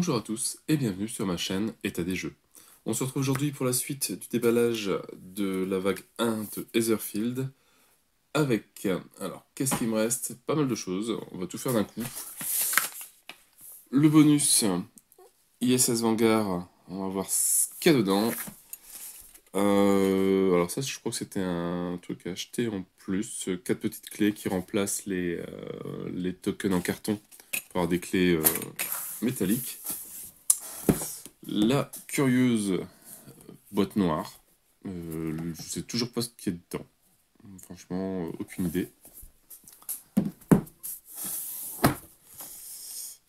Bonjour à tous et bienvenue sur ma chaîne État des jeux. On se retrouve aujourd'hui pour la suite du déballage de la vague 1 de Etherfield avec, alors qu'est-ce qu'il me reste? Pas mal de choses, on va tout faire d'un coup. Le bonus ISS Vanguard, on va voir ce qu'il y a dedans. Alors ça je crois que c'était un truc à acheter en plus, 4 petites clés qui remplacent les tokens en carton pour avoir des clés métalliques. La curieuse boîte noire. Je sais toujours pas ce qu'il y a dedans. Franchement, aucune idée.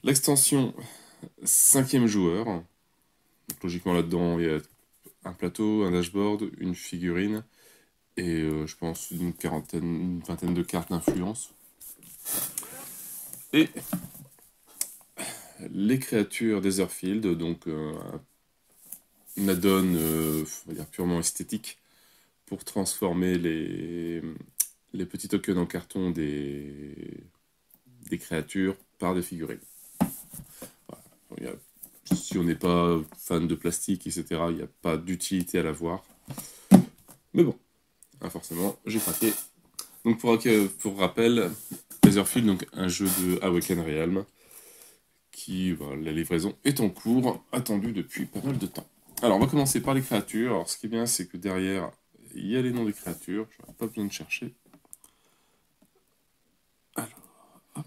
L'extension 5e joueur. Donc, logiquement là-dedans, il y a un plateau, un dashboard, une figurine et je pense une vingtaine de cartes d'influence. Et les créatures d'Etherfield, donc un add-on, on va dire purement esthétique, pour transformer les petits tokens en carton des créatures par des figurines. Voilà. Si on n'est pas fan de plastique, etc., il n'y a pas d'utilité à l'avoir. Mais bon, forcément, j'ai craqué. Donc pour rappel, Etherfield, donc un jeu de Awaken Realm, qui, la livraison est en cours, attendue depuis pas mal de temps. Alors on va commencer par les créatures. Alors ce qui est bien, c'est que derrière, il y a les noms des créatures, je n'aurai pas besoin de chercher. Alors, hop.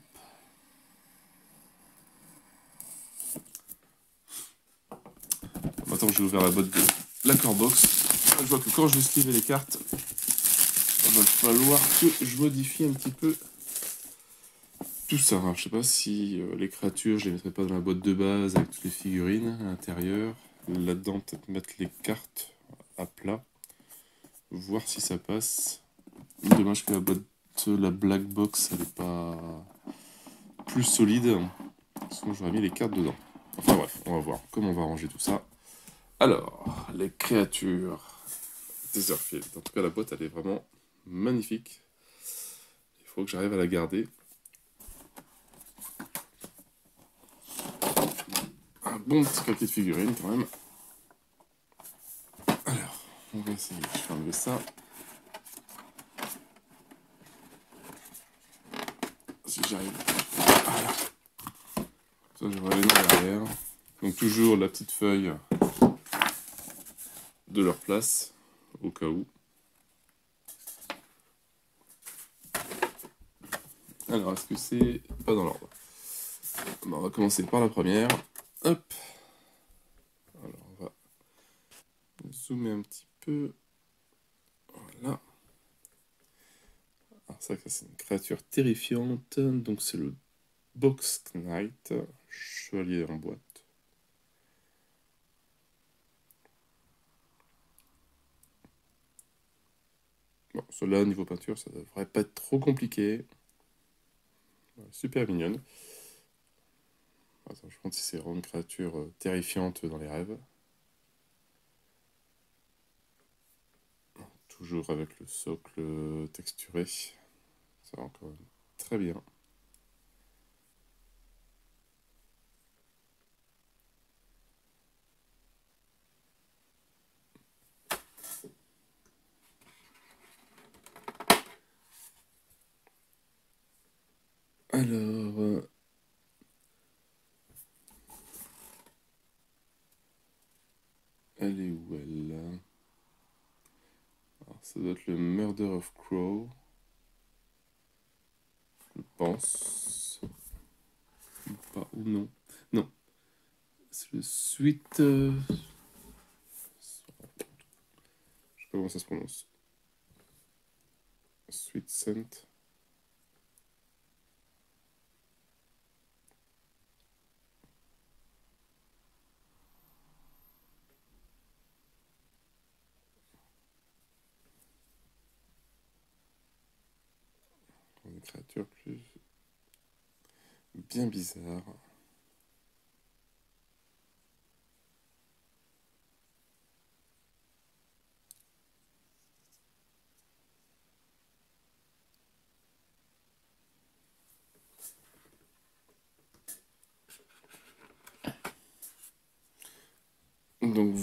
Maintenant que j'ai ouvert la boîte de l'accord box, je vois que quand je vais sliver les cartes, il va falloir que je modifie un petit peu tout ça. Alors, je sais pas si les créatures, je les mettrai pas dans la boîte de base avec toutes les figurines à l'intérieur. Là-dedans, peut-être mettre les cartes à plat, voir si ça passe. Dommage que la black box, elle n'est pas plus solide. Sinon, j'aurais mis les cartes dedans. Enfin bref, on va voir comment on va ranger tout ça. Alors, les créatures d'Etherfield. En tout cas, la boîte, elle est vraiment magnifique. Il faut que j'arrive à la garder. Un bon petit paquet de figurines, quand même. Alors, on va essayer. Je vais enlever ça. Si j'arrive. Voilà. Ça, je vais aller derrière. Donc, toujours la petite feuille de leur place, au cas où. Alors, est-ce que c'est pas dans l'ordre? On va commencer par la première. Hop. Alors, on va zoomer un petit peu. Voilà. Alors, ça, c'est une créature terrifiante. Donc, c'est le Box Knight, chevalier en boîte. Bon, cela, niveau peinture, ça devrait pas être trop compliqué. Super mignonne. Attends, je pense que c'est vraiment une créature terrifiante dans les rêves. Toujours avec le socle texturé. Ça va encore très bien. Alors, elle est où elle? Alors, ça doit être le Murder of Crow. Je pense. Ou pas, ou non. Non. C'est le Sweet. Je sais pas comment ça se prononce. Sweet Scent. Une créature plus. Bien bizarre.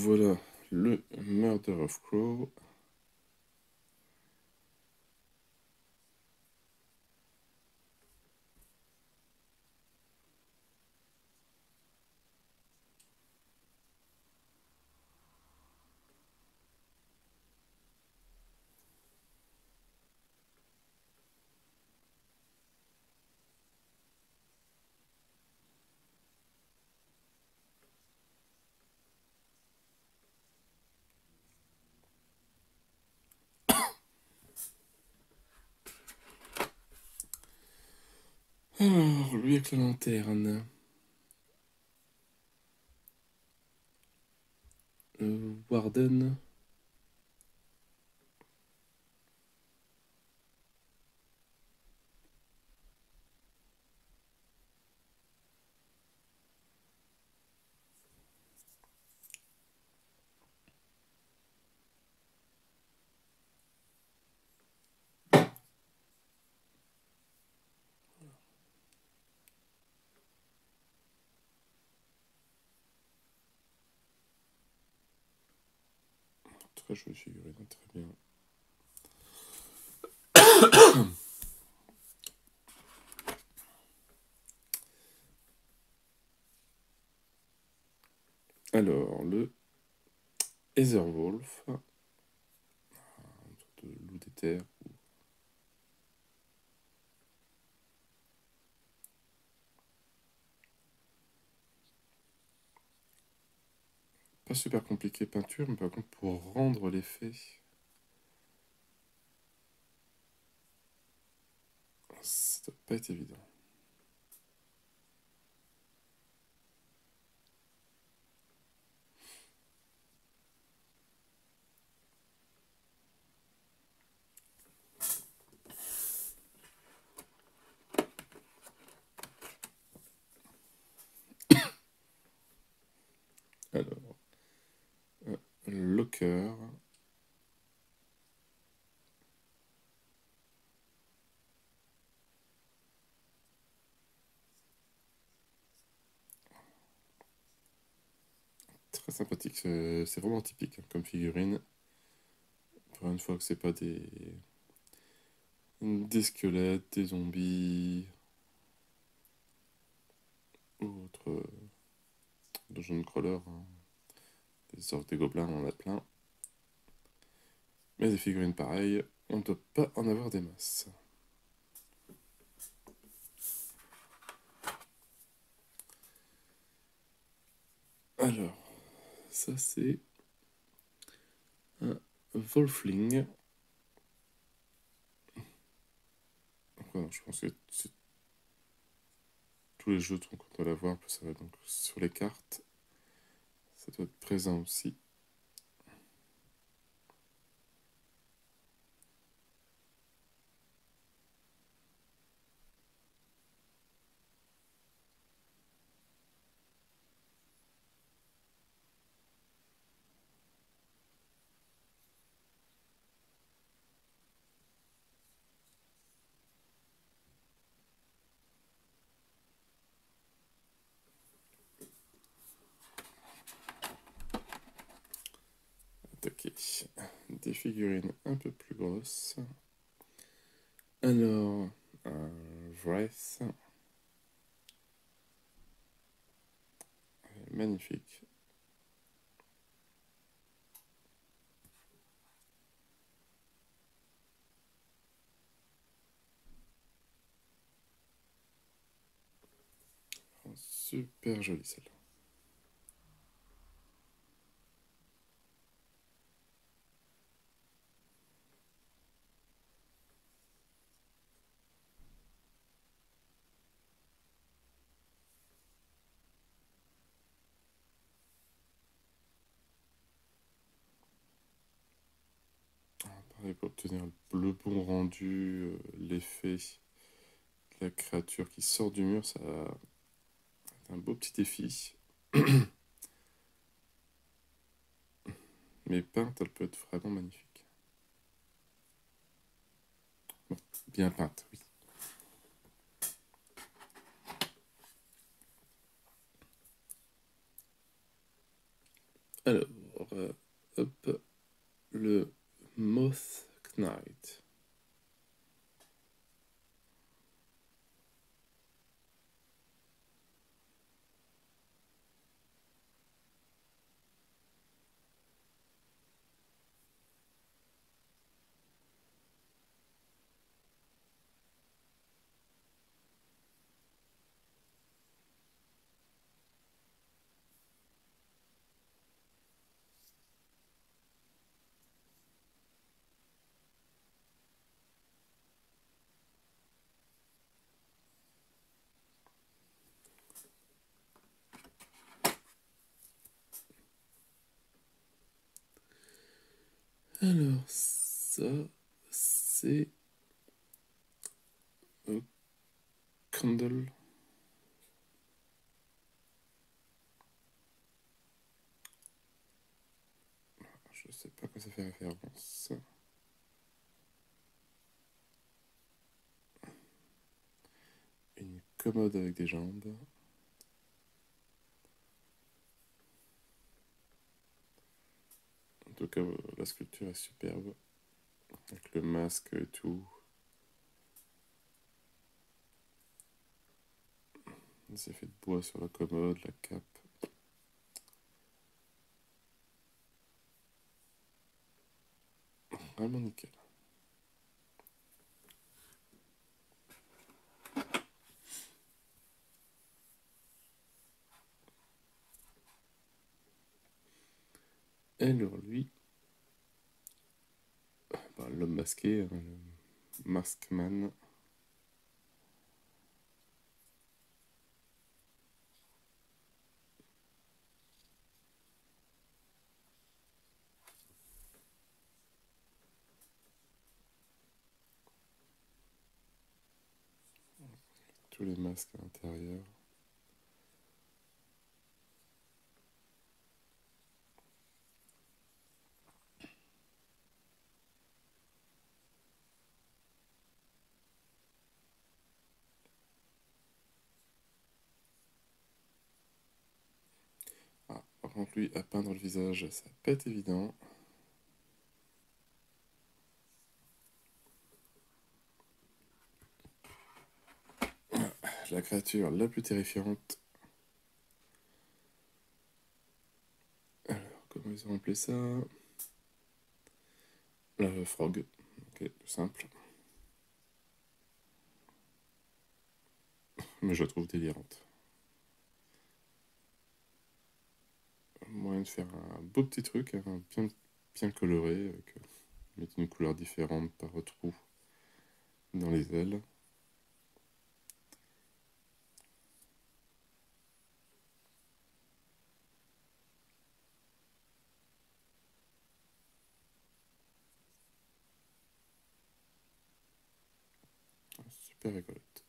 voilà le Murder of Crow. Alors, lui avec la lanterne. Warden. Très jolie figurine, très bien. Alors, le Etherwolf, une sorte de loup des terres. Pas super compliqué peinture, mais par contre pour rendre l'effet, ça doit pas être évident. Alors, Locker. Très sympathique, c'est vraiment typique hein, comme figurine. Pour une fois que c'est pas des squelettes, des zombies ou autres dungeon crawler, hein. Des orques, des gobelins, on en a plein. Mais des figurines pareilles, on ne doit pas en avoir des masses. Alors, ça c'est un Wolfling. Enfin, je pense que tous les jetons qu'on doit l'avoir, ça va donc sur les cartes. Ça doit être présent aussi. Attaquer. Des figurines un peu plus grosses. Alors, un Wraith. Magnifique. Super jolie celle-là. Pareil, pour obtenir le bon rendu, l'effet de la créature qui sort du mur, ça un beau petit défi. Mais peinte, elle peut être vraiment magnifique. Bon, bien peinte, oui. Alors, Hop, le Moth Knight. Alors, ça, c'est Candle. Je sais pas à quoi ça fait référence. Une commode avec des jambes. En tout cas, la sculpture est superbe. Avec le masque et tout. Des effets de bois sur la commode, la cape. Vraiment nickel. Et alors lui, bah, l'homme masqué, hein, le Maskman. Tous les masques à l'intérieur. Ah, par contre, lui, à peindre le visage, ça va pas être évident. La créature la plus terrifiante. Alors, comment ils ont appelé ça? La frog. Ok, tout simple. Mais je la trouve délirante. Moyen de faire un beau petit truc, hein, bien, bien coloré, avec mettre une couleur différente par trou dans les ailes. Super rigolote.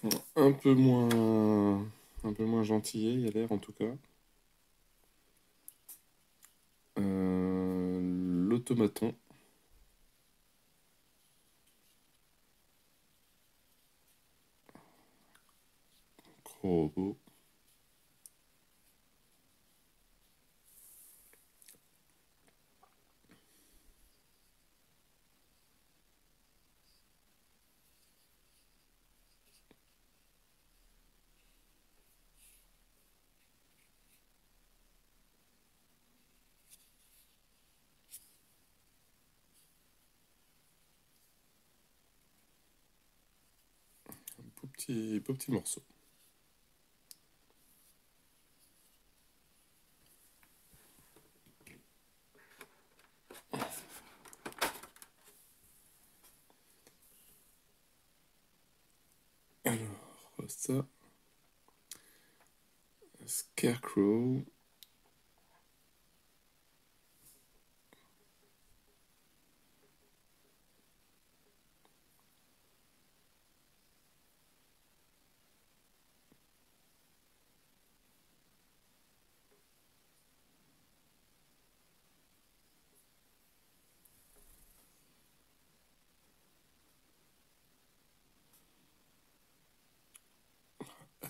Bon, un peu moins gentillé, il a l'air en tout cas. L'automaton. Gros robot. Beau petit morceau. Alors, ça. Scarecrow.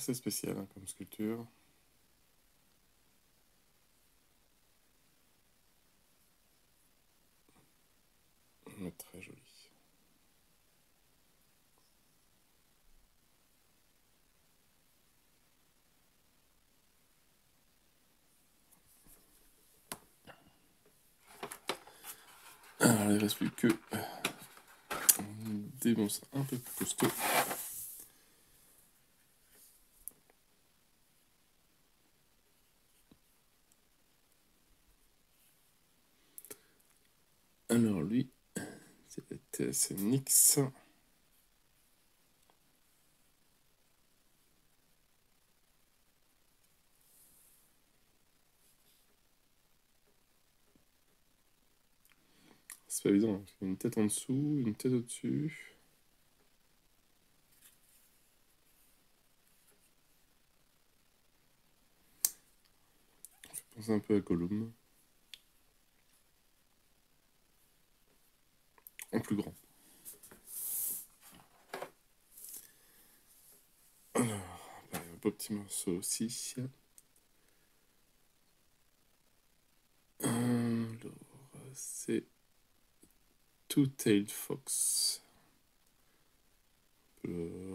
assez spécial hein, comme sculpture. Mais très joli. Alors, il ne reste plus que des monstres un peu plus costauds. Alors lui, c'est Nyx. C'est pas évident, il y a une tête en dessous, une tête au-dessus. Je pense un peu à Gollum. En plus grand. Alors, un beau petit morceau aussi. Alors, c'est Two-Tailed Fox. Le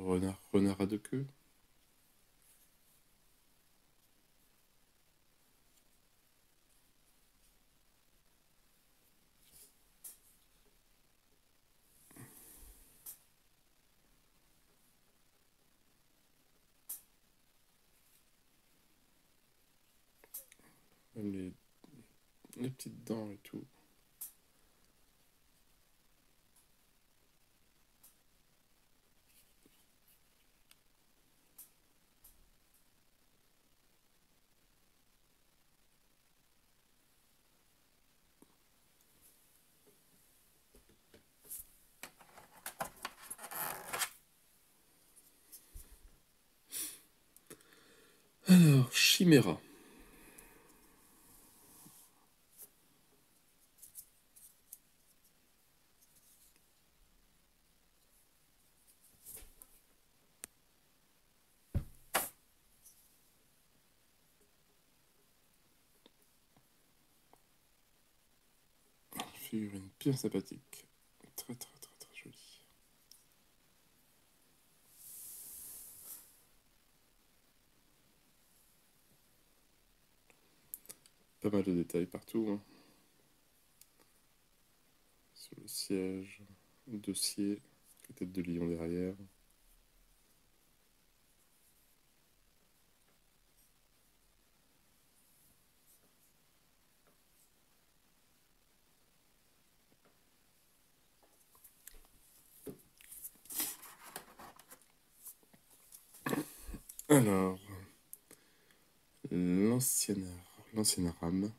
renard à deux queues. Même les petites dents et tout. Alors, Chimera. Figurine bien sympathique. Très très très très jolie. Pas mal de détails partout. Hein. Sur le siège, le dossier, la tête de lion derrière. Alors, l'ancienne rame.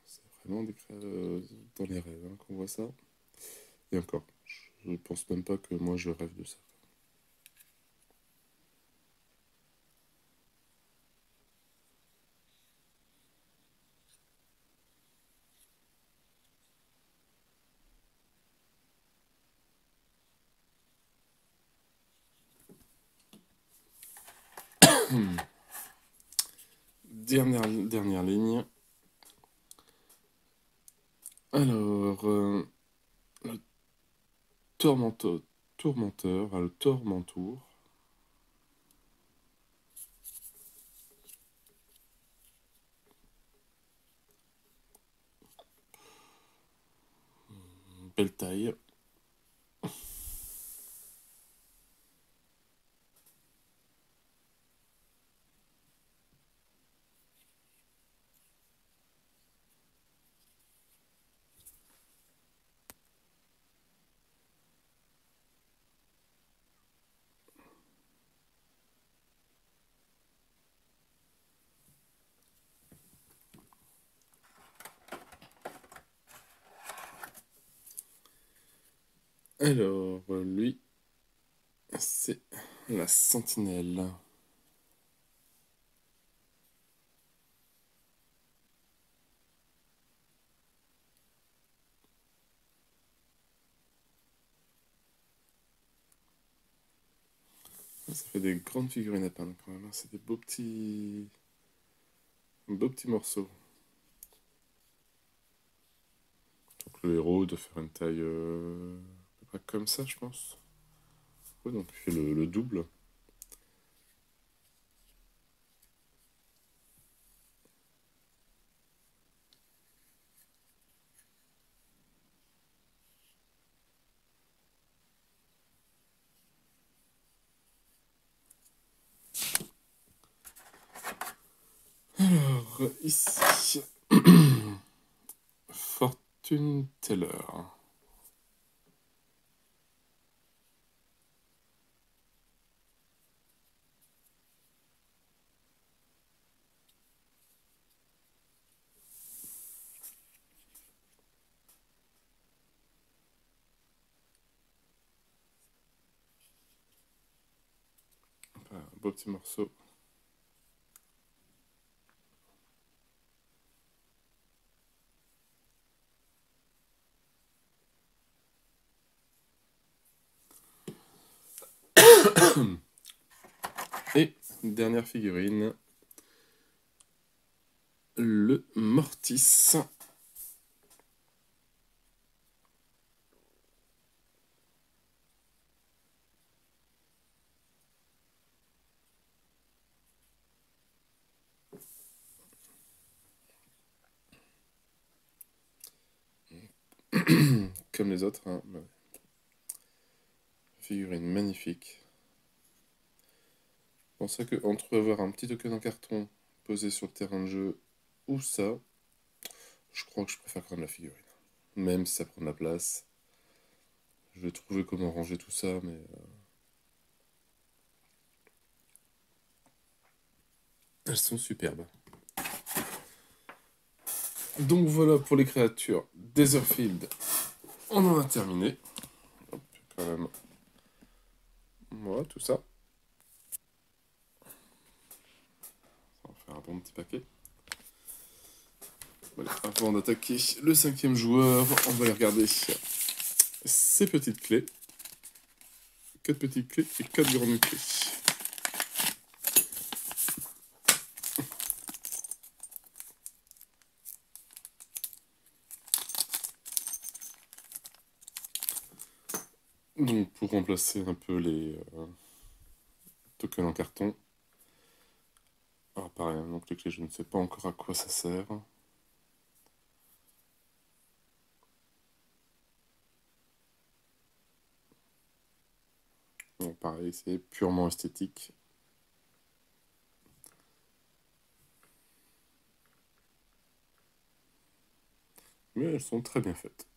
C'est vraiment dans les rêves hein, qu'on voit ça. Et encore, je pense même pas que moi je rêve de ça. Dernière ligne. Alors, le tourmenteur, le tourmentour. Belle taille. Alors, lui, c'est La sentinelle. Ça fait des grandes figurines à peindre quand même, hein. C'est des beaux petits morceaux. Donc le héros doit faire une taille à peu près comme ça, je pense. Ouais, donc il fait le double. Alors, ici, Fortune Teller. Un beau petit morceau. Et dernière figurine, le Mortis. Comme les autres, hein. Ouais. Figurine magnifique. Je pensais qu'entre avoir un petit token en carton posé sur le terrain de jeu ou ça, je crois que je préfère quand même la figurine. Même si ça prend de la place. Je vais trouver comment ranger tout ça, mais elles sont superbes. Donc voilà pour les créatures Netherfield. On en a terminé. Hop, quand même. Voilà, tout ça. Ça va faire un bon petit paquet. Voilà, avant d'attaquer le 5e joueur, on va aller regarder ces petites clés. 4 petites clés et 4 grandes clés. Donc pour remplacer un peu les tokens en carton. Alors pareil, donc les clés, je ne sais pas encore à quoi ça sert. Bon, pareil, c'est purement esthétique. Mais elles sont très bien faites.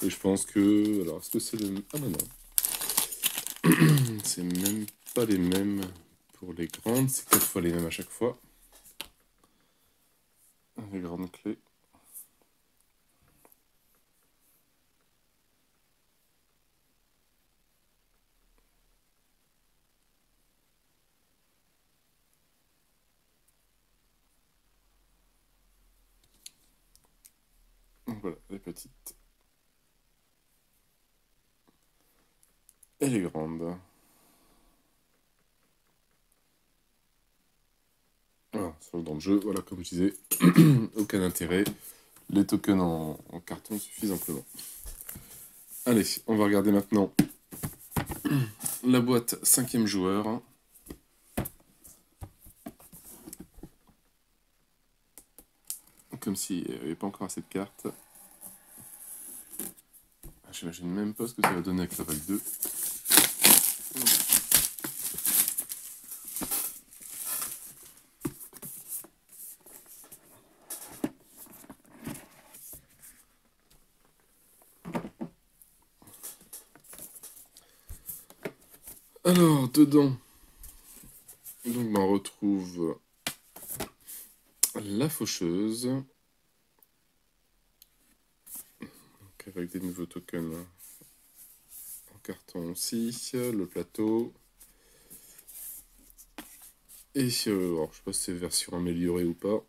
Et je pense que... Alors, est-ce que c'est le... Ah bah non. C'est même pas les mêmes pour les grandes. C'est 4 fois les mêmes à chaque fois. Les grandes clés. Donc voilà, les petites. Et les grandes. Voilà, sur le dans le jeu, voilà, comme je disais, aucun intérêt. Les tokens en carton suffisent amplement. Allez, on va regarder maintenant la boîte 5e joueur. Comme s'il n'y avait pas encore assez de cartes. J'imagine même pas ce que ça va donner avec la vague 2. Alors, dedans, donc, on retrouve la faucheuse. Donc, avec des nouveaux tokens en carton aussi, le plateau. Et alors, je sais pas si c'est version améliorée ou pas.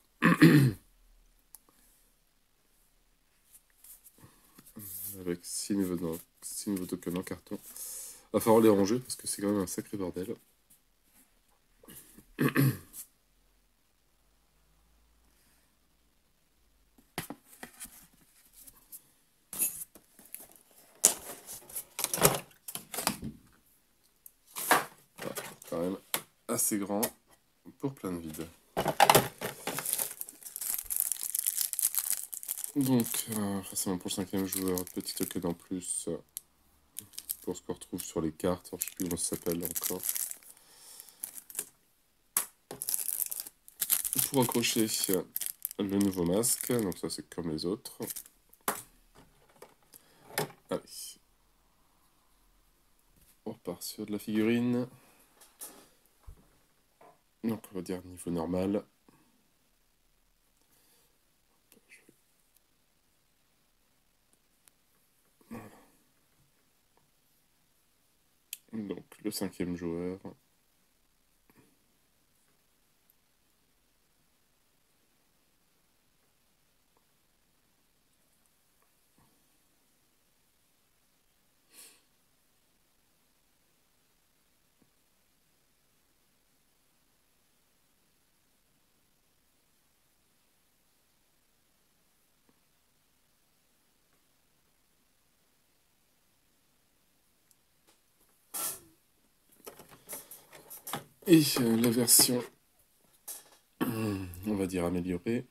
Avec 6 nouveaux tokens en carton. Va falloir les ranger parce que c'est quand même un sacré bordel. Quand même assez grand pour plein de vide. Donc, forcément pour le 5e joueur, petit token en plus pour ce qu'on retrouve sur les cartes. Alors, je sais plus comment ça s'appelle encore. Pour accrocher le nouveau masque, donc ça c'est comme les autres. Allez. On repart sur de la figurine. Donc on va dire niveau normal. Donc le 5e joueur. Et la version, on va dire améliorée.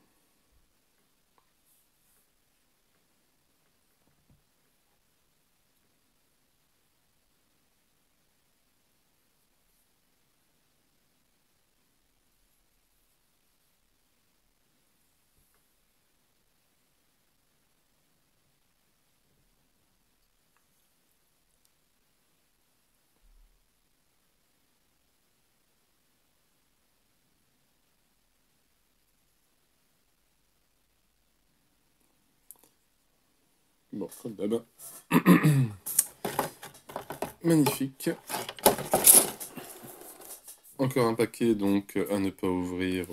Bon, comme d'hab. Magnifique. Encore un paquet donc à ne pas ouvrir.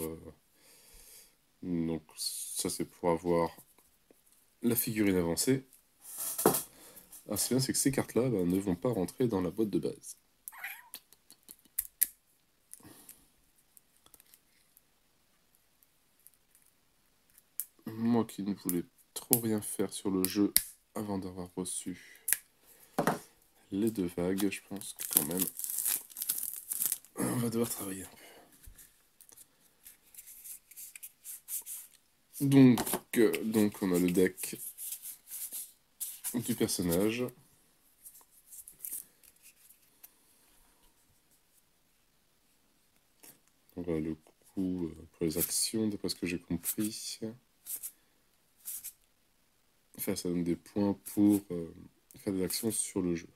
Donc ça c'est pour avoir la figurine avancée. Alors ce qui est bien c'est que ces cartes-là ne vont pas rentrer dans la boîte de base. Moi qui ne voulais trop rien faire sur le jeu avant d'avoir reçu les 2 vagues, je pense que quand même on va devoir travailler un peu. Donc on a le deck du personnage. On va le coup pour les actions, d'après ce que j'ai compris. Enfin, ça donne des points pour faire des actions sur le jeu.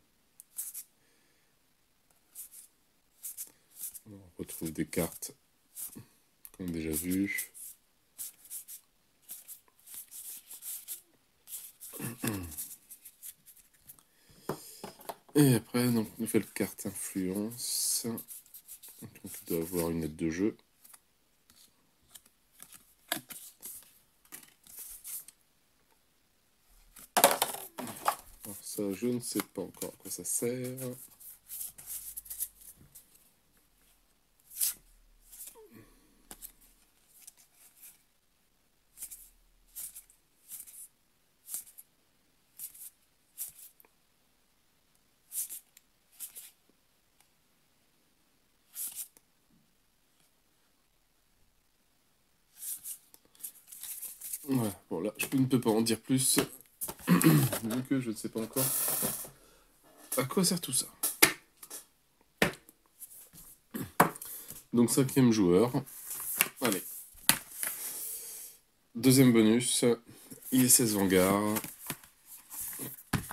On retrouve des cartes qu'on a déjà vues. Et après, donc, nouvelle carte influence. Donc, il doit avoir une aide de jeu. Alors ça, je ne sais pas encore à quoi ça sert. Ouais, bon là, je ne peux pas en dire plus, vu que je ne sais pas encore à quoi sert tout ça. Donc 5e joueur. Allez. 2e bonus. ISS Vanguard.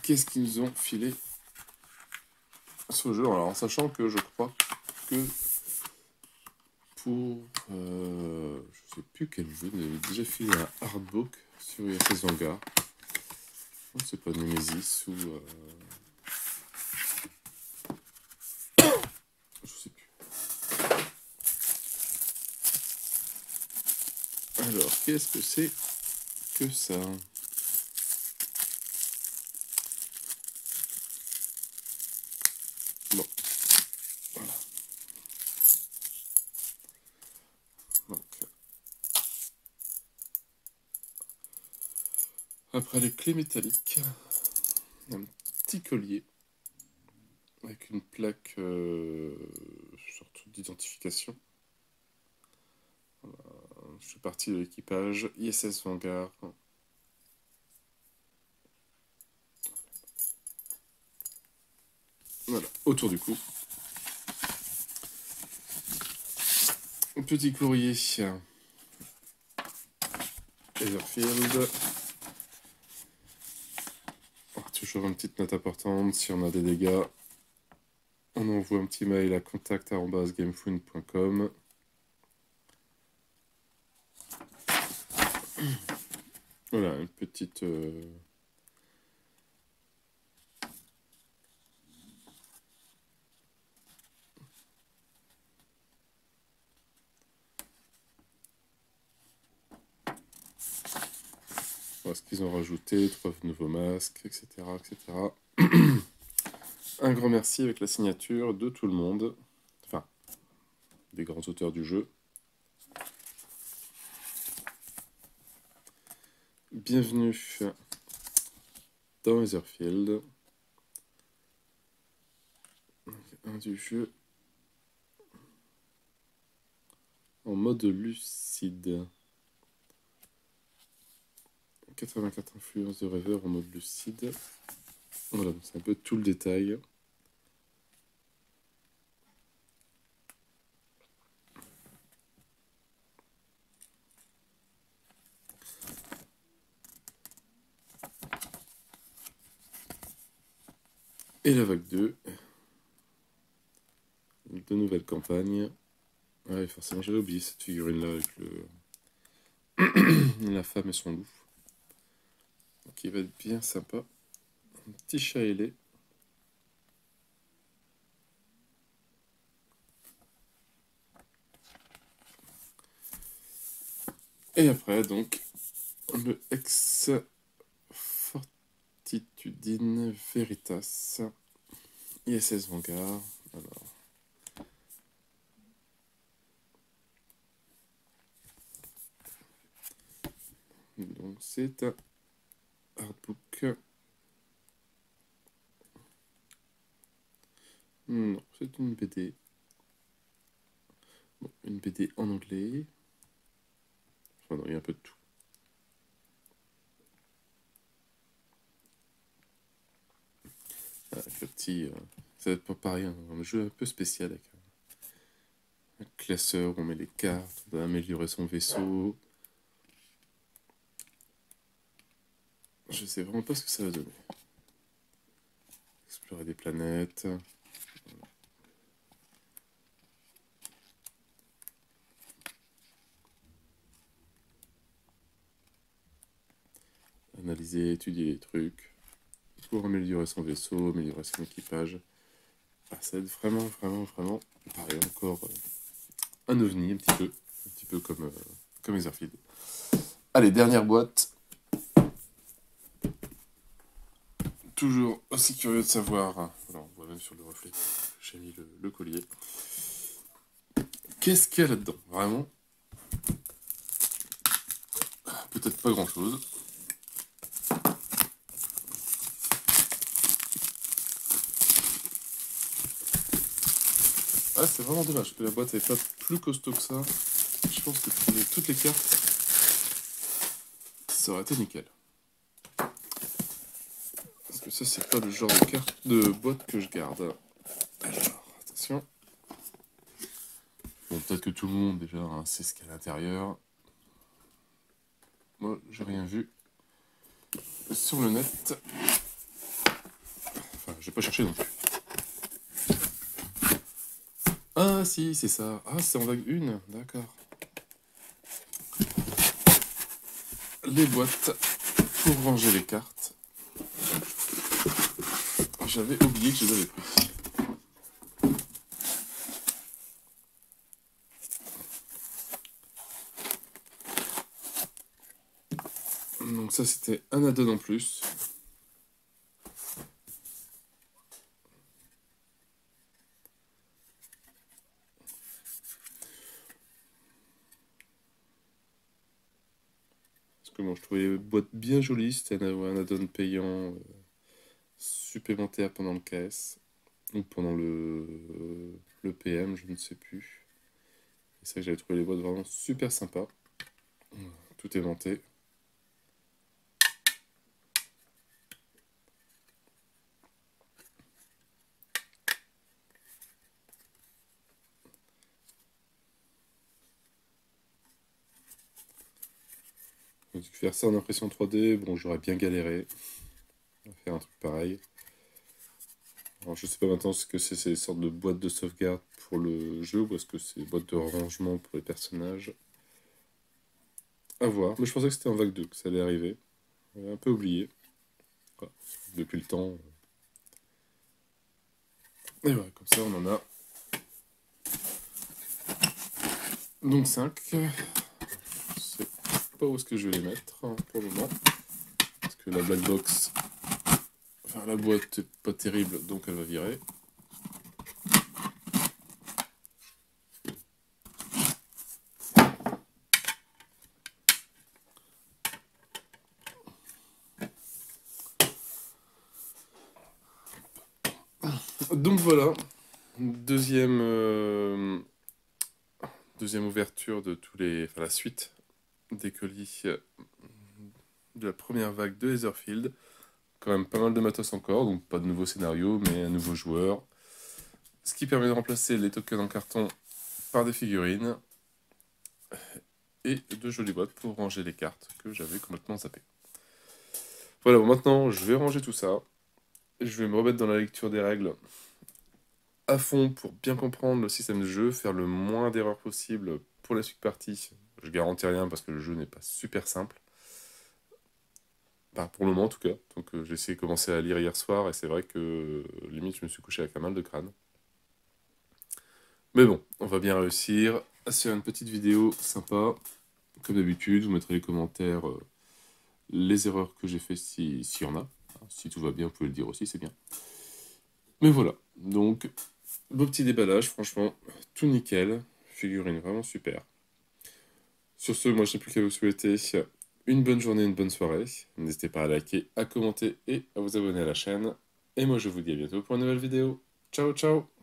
Qu'est-ce qu'ils nous ont filé ce jeu? Alors en sachant que je crois que pour... je sais plus quel jeu, on avait déjà filé un hardbook sur ISS Vanguard. C'est pas Nemesis ou... Alors, qu'est-ce que c'est que ça? Bon, voilà. Donc, après les clés métalliques, un petit collier avec une plaque sorte d'identification. Voilà. Je fais partie de l'équipage ISS Vanguard. Voilà, autour du cou. Petit courrier. Etherfield. Toujours une petite note importante, si on a des dégâts, on envoie un petit mail à contact@gamefoon.com. Voilà, une petite... Voilà ce qu'ils ont rajouté, 3 nouveaux masques, etc., etc. Un grand merci avec la signature de tout le monde, enfin, des grands auteurs du jeu. Bienvenue dans Etherfield. Un du jeu en mode lucide. 84 influences de rêveur en mode lucide. Voilà, c'est un peu tout le détail. Et la vague 2. De nouvelles campagnes. Ouais, forcément, j'avais oublié cette figurine-là avec la femme et son loup. Donc, il va être bien sympa. Un petit chat ailé. Et après, donc, le Ex Fortitudine Veritas. ISS Vanguard. Alors. Donc, c'est un artbook. Non, c'est une BD. Bon, une BD en anglais. Enfin, non, il y a un peu de tout. Avec le petit... ça va être pas pareil, un jeu un peu spécial avec un classeur, on met les cartes, on doit améliorer son vaisseau. Je sais vraiment pas ce que ça va donner. Explorer des planètes. Analyser, étudier les trucs. Pour améliorer son vaisseau, améliorer son équipage. Ah, ça va être vraiment, vraiment, vraiment... Pareil, encore un ovni, un petit peu comme Etherfield. Allez, dernière boîte. Toujours aussi curieux de savoir, alors on voit même sur le reflet, j'ai mis le collier. Qu'est-ce qu'il y a là-dedans? Vraiment, peut-être pas grand-chose. Ah, c'est vraiment dommage que la boîte n'est pas plus costaud que ça. Je pense que pour toutes les cartes, ça aurait été nickel. Parce que ça, c'est pas le genre de carte de boîte que je garde. Alors, attention. Bon, peut-être que tout le monde déjà sait ce qu'il y a à l'intérieur. Moi, j'ai rien vu sur le net. Enfin, j'ai pas cherché non plus. Ah, si, c'est ça. Ah, c'est en vague 1, d'accord. Les boîtes pour ranger les cartes. J'avais oublié que je les avais pris. ça c'était un add-on en plus. Parce que moi je trouvais la boîte bien jolie, c'était un add-on payant supplémentaire pendant le KS, ou pendant le PM, je ne sais plus. Et c'est vrai que j'avais trouvé les boîtes vraiment super sympas. Tout est vanté. Donc, faire ça en impression 3D, bon, j'aurais bien galéré à faire un truc pareil. Alors, je sais pas maintenant ce que c'est ces sortes de boîtes de sauvegarde pour le jeu ou est-ce que c'est des boîtes de rangement pour les personnages. À voir. Mais je pensais que c'était en vague 2 que ça allait arriver. J'avais un peu oublié. Voilà. Depuis le temps. Et voilà, comme ça on en a. Donc 5. Je sais pas où est-ce que je vais les mettre hein, pour le moment. Parce que la black box. Enfin, la boîte est pas terrible, donc elle va virer. Donc voilà, deuxième ouverture de enfin, la suite des colis de la première vague de Etherfield. Quand même pas mal de matos encore, donc pas de nouveau scénario, mais un nouveau joueur. Ce qui permet de remplacer les tokens en carton par des figurines et de jolies boîtes pour ranger les cartes que j'avais complètement zappées. Voilà, bon, maintenant je vais ranger tout ça. Je vais me remettre dans la lecture des règles à fond pour bien comprendre le système de jeu, faire le moins d'erreurs possible pour la suite partie. Je garantis rien parce que le jeu n'est pas super simple. Enfin, pour le moment en tout cas. Donc j'ai essayé de commencer à lire hier soir et c'est vrai que limite je me suis couché avec un mal de crâne. Mais bon, on va bien réussir à se faire une petite vidéo sympa. Comme d'habitude, vous mettrez les commentaires les erreurs que j'ai fait s'il y en a. Si tout va bien, vous pouvez le dire aussi, c'est bien. Mais voilà, donc beau petit déballage, franchement, tout nickel. Figurine vraiment super. Sur ce, moi je n'ai plus qu'à vous souhaiter une bonne journée, une bonne soirée. N'hésitez pas à liker, à commenter et à vous abonner à la chaîne. Et moi je vous dis à bientôt pour une nouvelle vidéo. Ciao ciao!